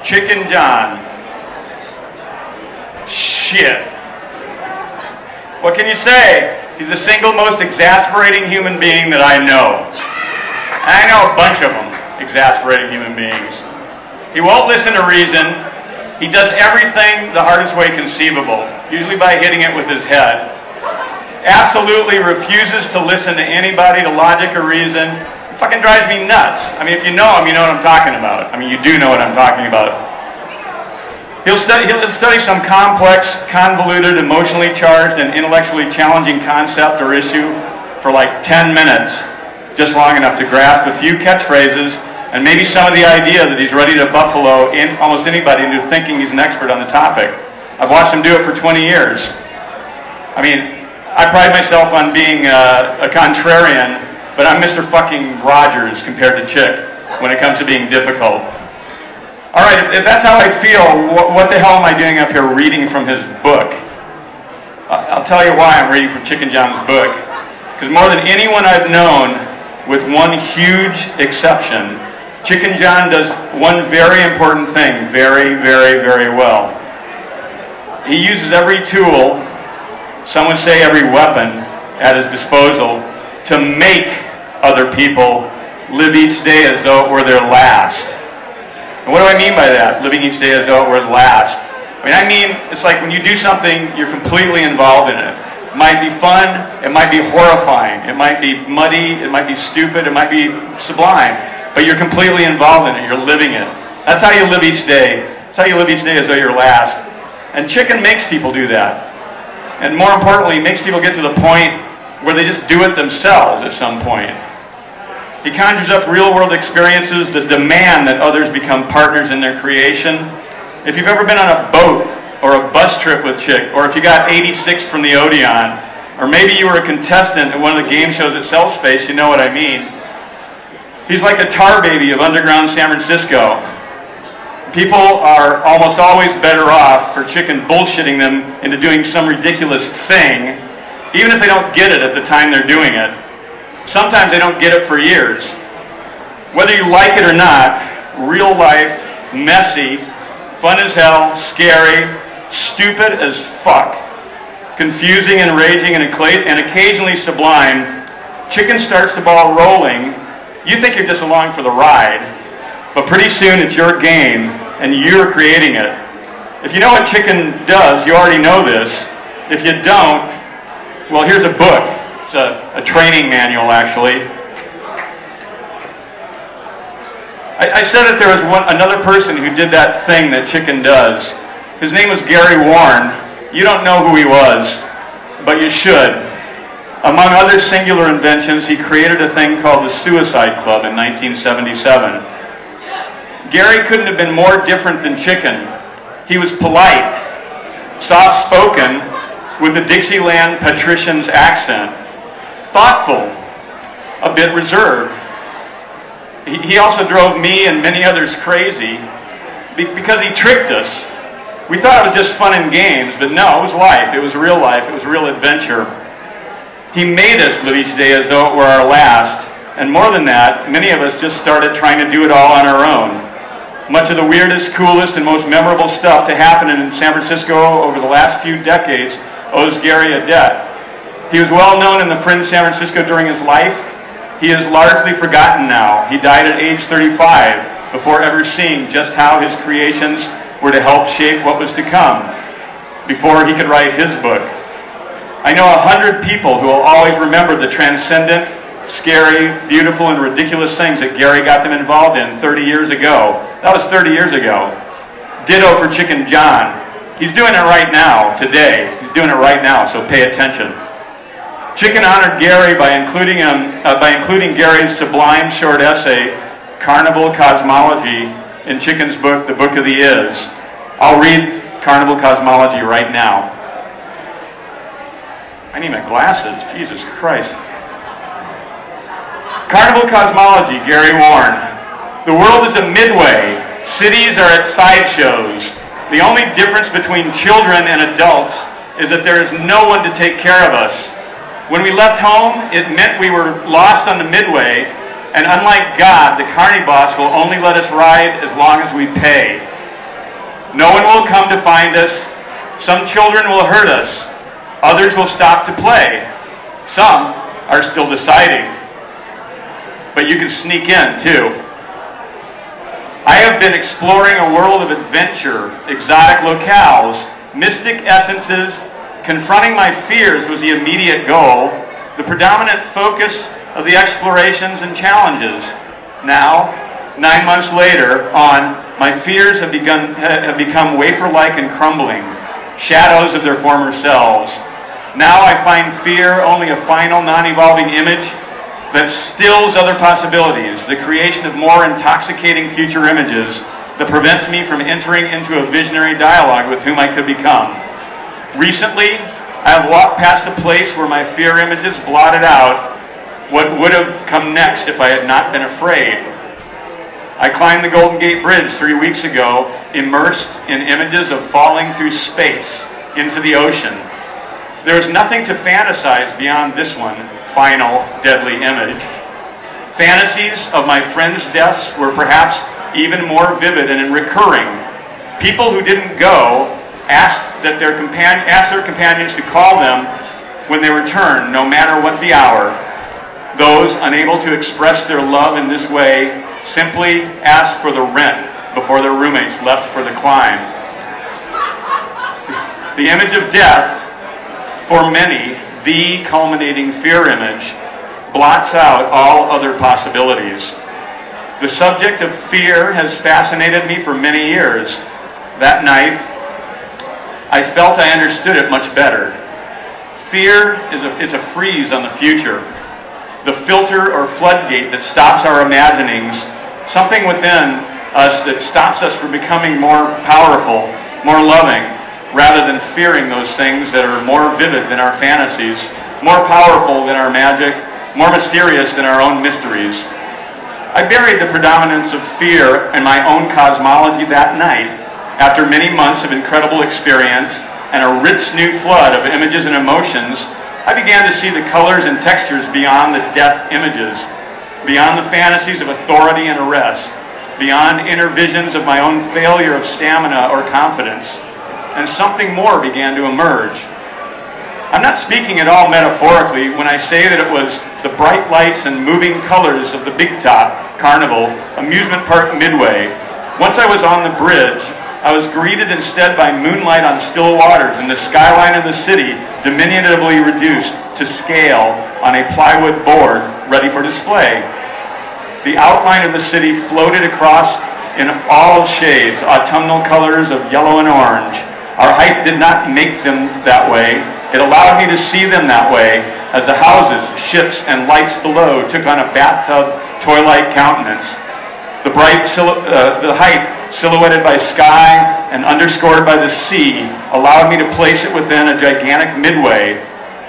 Chicken John. Shit. What can you say? He's the single most exasperating human being that I know. And I know a bunch of them, exasperating human beings. He won't listen to reason. He does everything the hardest way conceivable, usually by hitting it with his head. Absolutely refuses to listen to anybody, to logic or reason. It fucking drives me nuts. I mean, if you know him, you know what I'm talking about. I mean, you do know what I'm talking about. He'll study some complex, convoluted, emotionally charged, and intellectually challenging concept or issue for like 10 minutes, just long enough to grasp a few catchphrases and maybe some of the idea that he's ready to buffalo in almost anybody into thinking he's an expert on the topic. I've watched him do it for 20 years. I mean, I pride myself on being a contrarian, but I'm Mr. fucking Rogers compared to Chick when it comes to being difficult. All right, if that's how I feel, what the hell am I doing up here reading from his book? I'll tell you why I'm reading from Chicken John's book. Because more than anyone I've known, with one huge exception, Chicken John does one very important thing very, very, very well. He uses every tool, some would say every weapon, at his disposal to make other people live each day as though it were their last. And what do I mean by that, living each day as though it were the last? I mean, it's like when you do something, you're completely involved in it. It might be fun, it might be horrifying, it might be muddy, it might be stupid, it might be sublime, but you're completely involved in it, you're living it. That's how you live each day. That's how you live each day as though you're last. And Chicken makes people do that. And more importantly, makes people get to the point where they just do it themselves at some point. He conjures up real-world experiences that demand that others become partners in their creation. If you've ever been on a boat or a bus trip with Chick, or if you got 86 from the Odeon, or maybe you were a contestant at one of the game shows at Self Space, you know what I mean. He's like the tar baby of underground San Francisco. People are almost always better off for Chicken bullshitting them into doing some ridiculous thing, even if they don't get it at the time they're doing it. Sometimes they don't get it for years. Whether you like it or not, real life, messy, fun as hell, scary, stupid as fuck, confusing, enraging, and occasionally sublime, Chicken starts the ball rolling. You think you're just along for the ride, but pretty soon it's your game, and you're creating it. If you know what Chicken does, you already know this. If you don't, well, here's a book. It's a training manual, actually. I said that there was another person who did that thing that Chicken does. His name was Gary Warren. You don't know who he was, but you should. Among other singular inventions, he created a thing called the Suicide Club in 1977. Gary couldn't have been more different than Chicken. He was polite, soft-spoken, with a Dixieland patrician's accent. Thoughtful, a bit reserved. He also drove me and many others crazy because he tricked us. We thought it was just fun and games, but no, it was life. It was real life. It was real adventure. He made us live each day as though it were our last. And more than that, many of us just started trying to do it all on our own. Much of the weirdest, coolest, and most memorable stuff to happen in San Francisco over the last few decades owes Gary a debt. He was well known in the fringe San Francisco during his life. He is largely forgotten now. He died at age 35 before ever seeing just how his creations were to help shape what was to come, before he could write his book. I know 100 people who will always remember the transcendent, scary, beautiful, and ridiculous things that Gary got them involved in 30 years ago. That was 30 years ago. Ditto for Chicken John. He's doing it right now, today. He's doing it right now, so pay attention. Chicken honored Gary by including Gary's sublime short essay, Carnival Cosmology, in Chicken's book, The Book of the Is. I'll read Carnival Cosmology right now. I need my glasses, Jesus Christ. Carnival Cosmology, Gary Warren. The world is a midway. Cities are at sideshows. The only difference between children and adults is that there is no one to take care of us. When we left home, it meant we were lost on the midway, and unlike God, the carny boss will only let us ride as long as we pay. No one will come to find us. Some children will hurt us. Others will stop to play. Some are still deciding. But you can sneak in too. I have been exploring a world of adventure, exotic locales, mystic essences. Confronting my fears was the immediate goal, the predominant focus of the explorations and challenges. Now, 9 months later on, my fears have become wafer-like and crumbling, shadows of their former selves. Now I find fear only a final, non-evolving image that stills other possibilities, the creation of more intoxicating future images that prevents me from entering into a visionary dialogue with whom I could become. Recently, I have walked past a place where my fear images blotted out what would have come next if I had not been afraid. I climbed the Golden Gate Bridge 3 weeks ago, immersed in images of falling through space into the ocean. There is nothing to fantasize beyond this one, final, deadly image. Fantasies of my friends' deaths were perhaps even more vivid and recurring. People who didn't go asked their companions to call them when they returned, no matter what the hour. Those unable to express their love in this way simply asked for the rent before their roommates left for the climb. The image of death, for many, the culminating fear image, blots out all other possibilities. The subject of fear has fascinated me for many years. That night, I felt I understood it much better. Fear is a freeze on the future, the filter or floodgate that stops our imaginings, something within us that stops us from becoming more powerful, more loving, rather than fearing those things that are more vivid than our fantasies, more powerful than our magic, more mysterious than our own mysteries. I buried the predominance of fear in my own cosmology that night. After many months of incredible experience and a rich new flood of images and emotions, I began to see the colors and textures beyond the death images, beyond the fantasies of authority and arrest, beyond inner visions of my own failure of stamina or confidence, and something more began to emerge. I'm not speaking at all metaphorically when I say that it was the bright lights and moving colors of the Big Top Carnival amusement park midway. Once I was on the bridge, I was greeted instead by moonlight on still waters and the skyline of the city diminutively reduced to scale on a plywood board ready for display. The outline of the city floated across in all shades, autumnal colors of yellow and orange. Our height did not make them that way. It allowed me to see them that way as the houses, ships, and lights below took on a bathtub toy-like countenance. The height silhouetted by sky and underscored by the sea allowed me to place it within a gigantic midway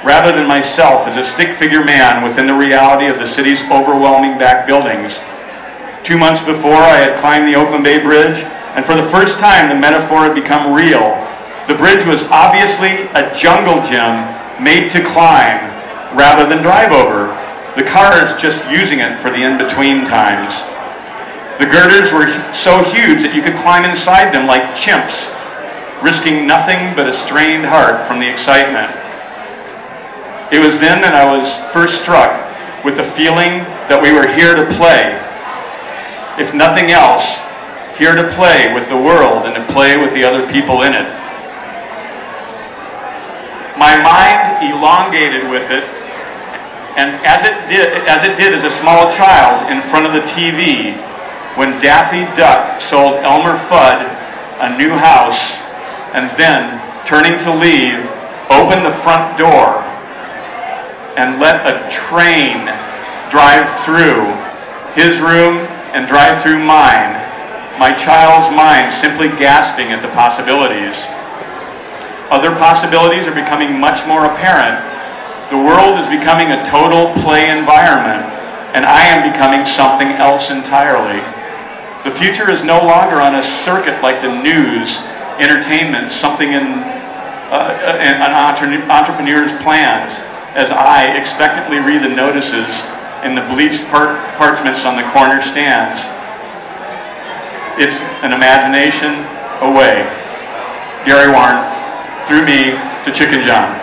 rather than myself as a stick-figure man within the reality of the city's overwhelming back buildings. 2 months before, I had climbed the Oakland Bay Bridge, and for the first time the metaphor had become real. The bridge was obviously a jungle gym made to climb rather than drive over. The cars just using it for the in-between times. The girders were so huge that you could climb inside them like chimps, risking nothing but a strained heart from the excitement. It was then that I was first struck with the feeling that we were here to play. If nothing else, here to play with the world and to play with the other people in it. My mind elongated with it, and as it did as a small child in front of the TV, when Daffy Duck sold Elmer Fudd a new house, and then, turning to leave, opened the front door and let a train drive through his room and drive through mine, my child's mind simply gasping at the possibilities. Other possibilities are becoming much more apparent. The world is becoming a total play environment, and I am becoming something else entirely. The future is no longer on a circuit like the news, entertainment, something in an entrepreneur's plans, as I expectantly read the notices in the bleached parchments on the corner stands. It's an imagination away Gary Warren through me to Chicken John.